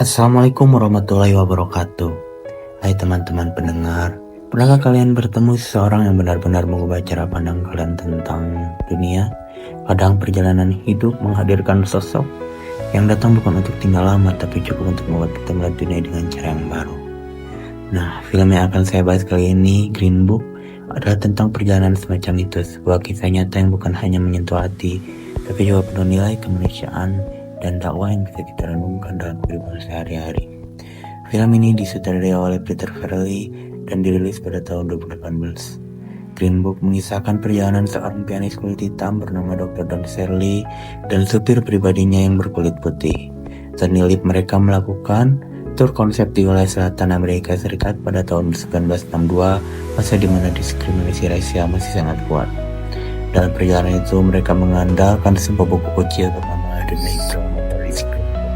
Assalamualaikum warahmatullahi wabarakatuh. Hai teman-teman pendengar, pernahkah kalian bertemu seseorang yang benar-benar mengubah cara pandang kalian tentang dunia? Kadang perjalanan hidup menghadirkan sosok yang datang bukan untuk tinggal lama, tapi cukup untuk membuat kita melihat dunia dengan cara yang baru. Nah, film yang akan saya bahas kali ini, Green Book, adalah tentang perjalanan semacam itu, sebuah kisah nyata yang bukan hanya menyentuh hati, tapi juga penuh nilai kemanusiaan dan dakwah yang bisa kita renungkan dalam kehidupan sehari-hari. Film ini disutradarai oleh Peter Farrelly dan dirilis pada tahun 2018. Green Book mengisahkan perjalanan seorang pianis kulit hitam bernama Dr. Don Shirley dan supir pribadinya yang berkulit putih. Senilip mereka melakukan tur konsep di wilayah selatan Amerika Serikat pada tahun 1962, masa di mana diskriminasi rasial masih sangat kuat. Dalam perjalanan itu mereka mengandalkan sebuah buku kecil bernama The Negro Motorist Green Book.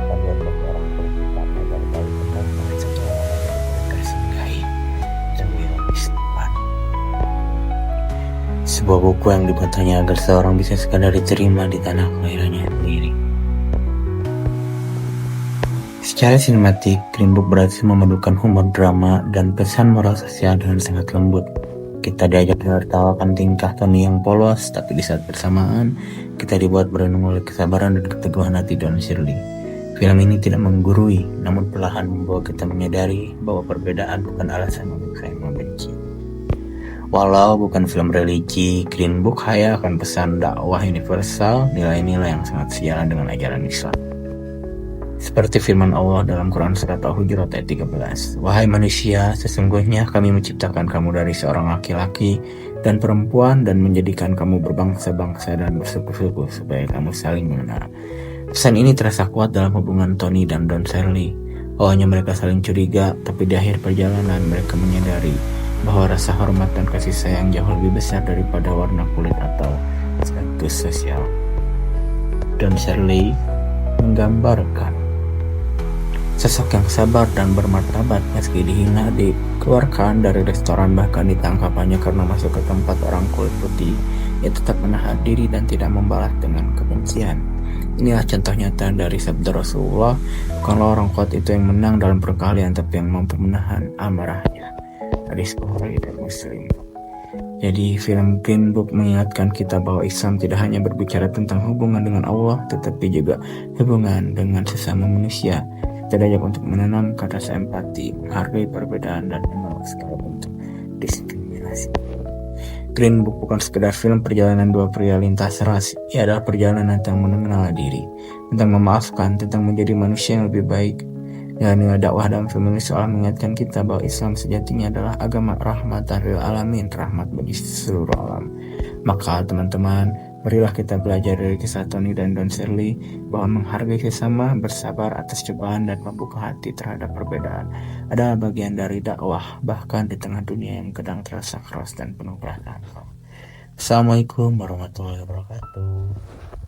Panduan bagi orang kulit hitam agar tahu tentang sejarah yang tersinggahi dan ironis depan. Sebuah buku yang dibuatnya agar seorang bisa sekadar diterima di tanah kelahirannya sendiri. Secara sinematik, Green Book berhasil memadukan humor drama dan pesan moral sosial dengan sangat lembut. Kita diajak menertawakan tingkah Tony yang polos, tapi di saat bersamaan, kita dibuat berenung oleh kesabaran dan keteguhan hati Don Shirley. Film ini tidak menggurui, namun perlahan membawa kita menyadari bahwa perbedaan bukan alasan untuk saling membenci. Walau bukan film religi, Green Book kaya akan pesan dakwah universal, nilai-nilai yang sangat sejalan dengan ajaran Islam. Seperti firman Allah dalam Quran Surat Al-Hujurat ayat 13, "Wahai manusia, sesungguhnya kami menciptakan kamu dari seorang laki-laki dan perempuan dan menjadikan kamu berbangsa-bangsa dan bersuku-suku supaya kamu saling mengenal." Pesan ini terasa kuat dalam hubungan Tony dan Don Shirley. Awalnya mereka saling curiga, tapi di akhir perjalanan mereka menyadari bahwa rasa hormat dan kasih sayang jauh lebih besar daripada warna kulit atau status sosial. Don Shirley menggambarkan sosok yang sabar dan bermartabat meski dihina, dikeluarkan dari restoran, bahkan ditangkap hanya karena masuk ke tempat orang kulit putih. Ia tetap menahan diri dan tidak membalas dengan kebencian. Inilah contoh nyata dari sabda Rasulullah, bukanlah orang kuat itu yang menang dalam perkelahian, tapi yang mampu menahan amarahnya. Hadis Bukhari dan Muslim. Jadi film Green Book mengingatkan kita bahwa Islam tidak hanya berbicara tentang hubungan dengan Allah, tetapi juga hubungan dengan sesama manusia. Kita diajak untuk menanamkan rasa empati, menghargai perbedaan, dan menolak segala bentuk diskriminasi. Green Book bukan sekedar film perjalanan dua pria lintas ras. Ia adalah perjalanan tentang mengenal diri, tentang memaafkan, tentang menjadi manusia yang lebih baik. Nilai dakwah dalam film ini seolah mengingatkan kita bahwa Islam sejatinya adalah agama rahmatan lil alamin, rahmat bagi seluruh alam. Maka teman-teman, marilah kita belajar dari kisah Tony dan Don Shirley bahwa menghargai sesama, bersabar atas cobaan, dan membuka hati terhadap perbedaan adalah bagian dari dakwah, bahkan di tengah dunia yang kadang terasa keras dan penuh perasaan. Assalamualaikum warahmatullahi wabarakatuh.